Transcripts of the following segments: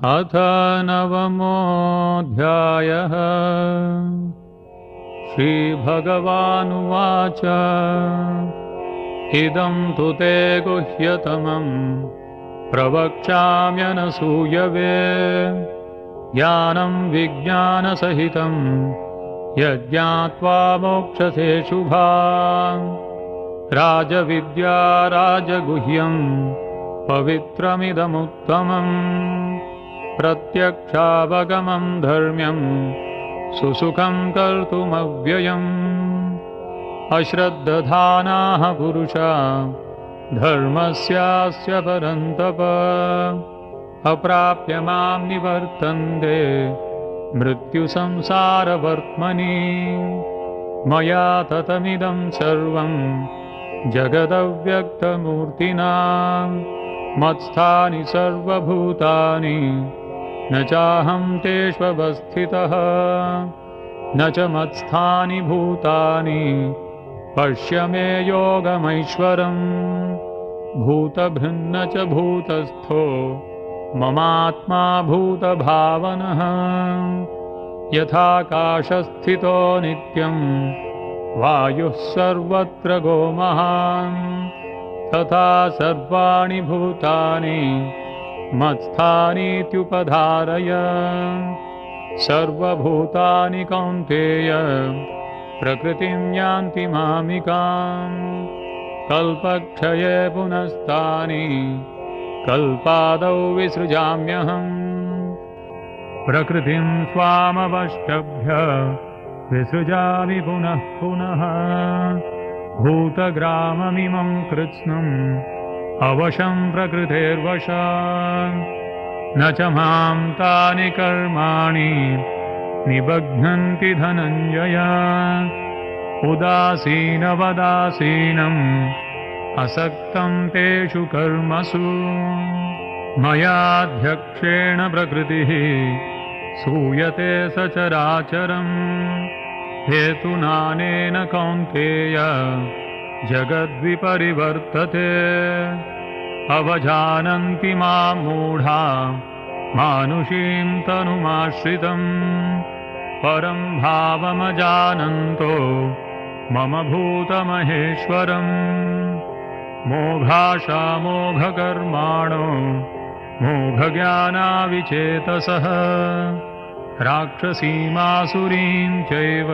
अथ नवमोऽध्यायः। श्रीभगवानुवाच इदं तु ते गुह्यतमं प्रवक्ष्याम्यनसूयवे ज्ञानं विज्ञानसहितं यज्ञात्वा मोक्षसे शुभाम्। राजविद्या राजगुह्यं पवित्रमिदमुत्तमम् प्रत्यक्षावगमं धर्म्यं सुसुखं कर्तुमव्ययम्। अश्रद्धधानाः पुरुषा धर्मस्यास्य परन्तप अप्राप्य मां निवर्तन्ते मृत्युसंसारवर्त्मनि। मया ततमिदं सर्वं जगदव्यक्तमूर्तिना मत्स्थानि सर्वभूतानि न चाहं तेष्वस्थितः न च मत्स्थानि भूतानि पश्य मे योगमैश्वरम्। भूतभृन्न च भूतस्थो ममात्मा भूतभावनः यथाकाशस्थितो नित्यं वायुः सर्वत्र गोमहान् तथा सर्वाणि भूतानि मत्स्थानीत्युपधारय। सर्वभूतानि कौन्तेय प्रकृतिं यान्ति मामिकाम् कल्पक्षये पुनस्तानि कल्पादौ विसृजाम्यहम्। प्रकृतिं स्वामवष्टभ्य विसृजामि पुनः पुनः भूतग्राममिमं कृत्स्नम् अवशं प्रकृतेर्वशात् न च मां तानि कर्माणि निबध्नन्ति धनञ्जय। उदासीनवदासीनम् असक्तं तेषु कर्मसु मयाध्यक्षेण प्रकृतिः सूयते सचराचरम्। हेतुनानेन कौन्तेय जगद्विपरिवर्तते अवजानन्ति मां मूढा मानुषीं तनुमाश्रितं परं भावमजानन्तो मम भूतमहेश्वरम्। मोघाशा मोघकर्माणो मोघज्ञानाविचेतसः राक्षसीमासुरीं चैव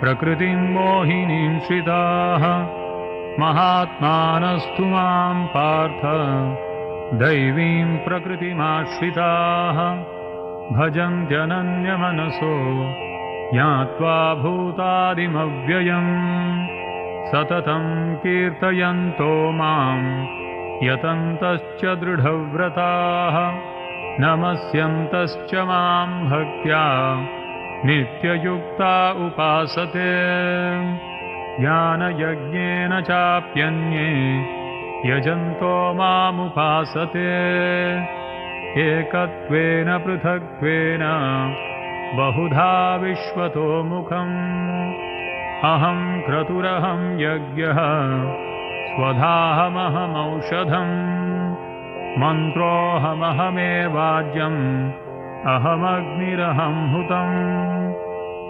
प्रकृतिं मोहिनीं श्रिताः महात्मानस्तु मां पार्थ दैवीं प्रकृतिमाश्रिताः भजन्त्यनन्यमनसो ज्ञात्वा भूतादिमव्ययम् सततं कीर्तयन्तो मां यतन्तश्च दृढव्रताः नमस्यन्तश्च मां भक्त्या नित्ययुक्ता उपासते। ज्ञानयज्ञेन चाप्यन्ये यजन्तो मामुपासते एकत्वेन पृथक्त्वेन बहुधा विश्वतो मुखम्। अहं क्रतुरहं यज्ञः स्वधाहमहमौषधम् मन्त्रोऽहमहमेवाज्यम् अहमग्निरहं हुतम्।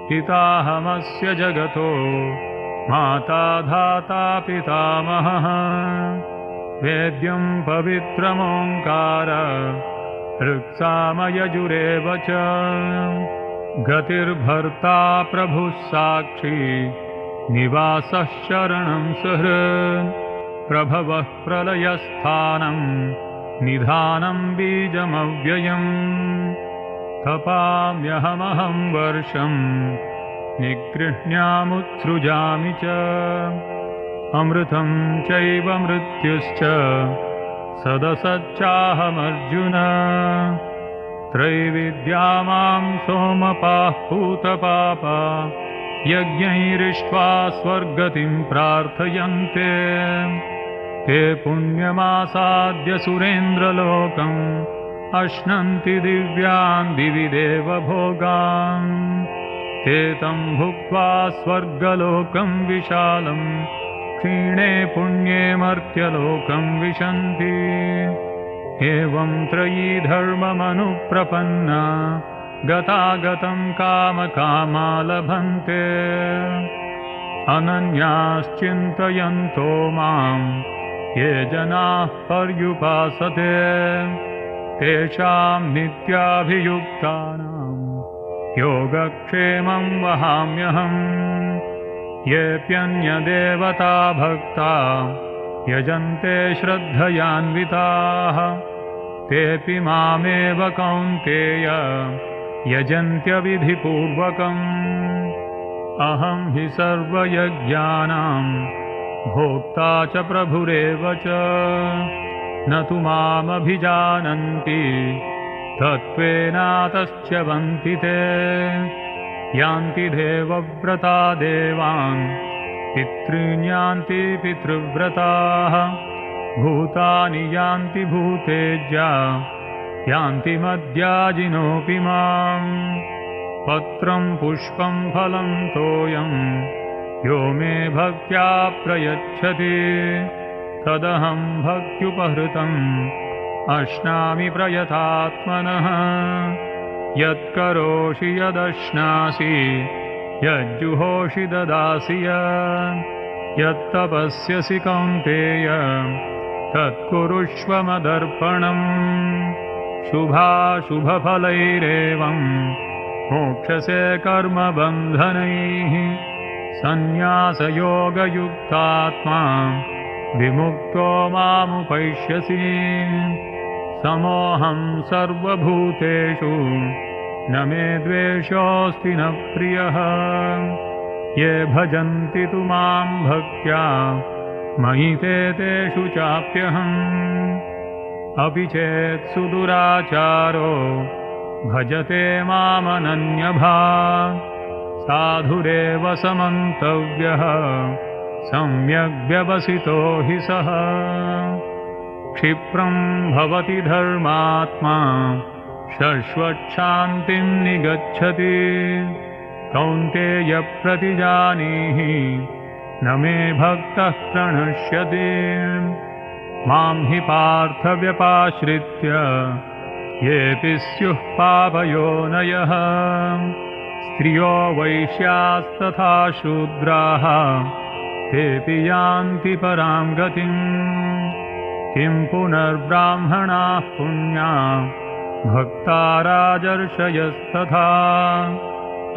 पिताहमस्य जगतो माता धाता पितामहः वेद्यं पवित्रमोङ्कार ऋक्सामयजुरेव च। गतिर्भर्ता प्रभुः साक्षी निवासः शरणं सुहृत् प्रभवः प्रलयस्थानं निधानं बीजमव्ययम्। तपाम्यहमहं वर्षं निगृह्णामुत्सृजामि च अमृतं चैव मृत्युश्च सदसच्चाहमर्जुन। त्रैविद्या मां सोमपाः पूतपापा यज्ञैरिष्ट्वा स्वर्गतिं प्रार्थयन्ते ते पुण्यमासाद्य सुरेन्द्रलोकम् अश्नन्ति दिव्यान् दिवि देवभोगान्। ते तं भुक्त्वा स्वर्गलोकं विशालं क्षीणे पुण्ये मर्त्यलोकं विशन्ति। एवं त्रयी धर्ममनुप्रपन्ना गतागतं कामकामा लभन्ते अनन्याश्चिन्तयन्तो मां ये जनाः पर्युपासते तेषां नित्याभियुक्तानां योगक्षेमं वहाम्यहम् येऽप्यन्यदेवता भक्ता यजन्ते श्रद्धयान्विताः तेऽपि मामेव कौन्तेय यजन्त्यविधिपूर्वकम् अहं हि सर्वयज्ञानां भोक्ता च प्रभुरेव च न तु मामभिजानन्ति तत्त्वेनातश्च्यवन्ति ते यान्ति देवव्रता देवान् पितॄन्यान्ति पितृव्रताः भूतानि यान्ति भूतेज्या यान्ति मद्याजिनोऽपि माम् पत्रं पुष्पं फलं तोयं यो मे भक्त्या प्रयच्छति तदहं भक्त्युपहृतम् अश्नामि प्रयतात्मनः यत्करोषि यदश्नासि यज्जुहोषि ददासि यत्तपस्यसि कौन्तेय तत्कुरुष्व मदर्पणम् शुभाशुभफलैरेवं मोक्षसे कर्मबन्धनैः सन्न्यासयोगयुक्तात्मा विमुक्तो मामुपैष्यसि समोऽहं सर्वभूतेषु न मे द्वेषोऽस्ति न प्रियः ये भजन्ति तु मां भक्त्या मयि ते तेषु चाप्यहम् अपि चेत् सुदुराचारो भजते मामनन्यभाक् साधुरेव समन्तव्यः सम्यग् व्यवसितो हि सः क्षिप्रं भवति धर्मात्मा शश्वच्छान्तिं निगच्छति कौन्तेय प्रतिजानीहि न मे भक्तः प्रणश्यति मां हि पार्थ व्यपाश्रित्य येऽपि स्युः पापयोनयः स्त्रियो वैश्यास्तथा शूद्राः तेऽपि यान्ति परां गतिम् किं पुनर्ब्राह्मणाः पुण्या भक्ता राजर्षयस्तथा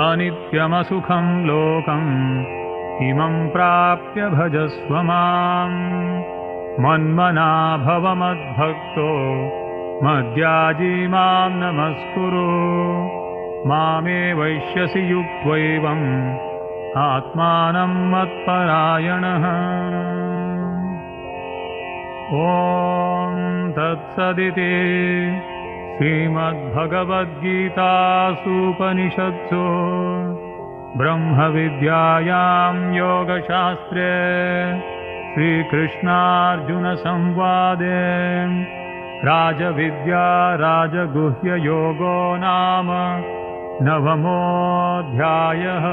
अनित्यमसुखं लोकम् इमं प्राप्य भजस्व माम् मन्मना भव मद्भक्तो मद्याजी मां नमस्कुरु मामे वैश्यसि युक्त्वैवम् आत्मानं मत्परायणः ॐ तत्सदिति श्रीमद्भगवद्गीतासूपनिषत्सु ब्रह्मविद्यायां योगशास्त्रे श्रीकृष्णार्जुनसंवादे राजविद्या राजगुह्ययोगो नाम नवमोऽध्यायः।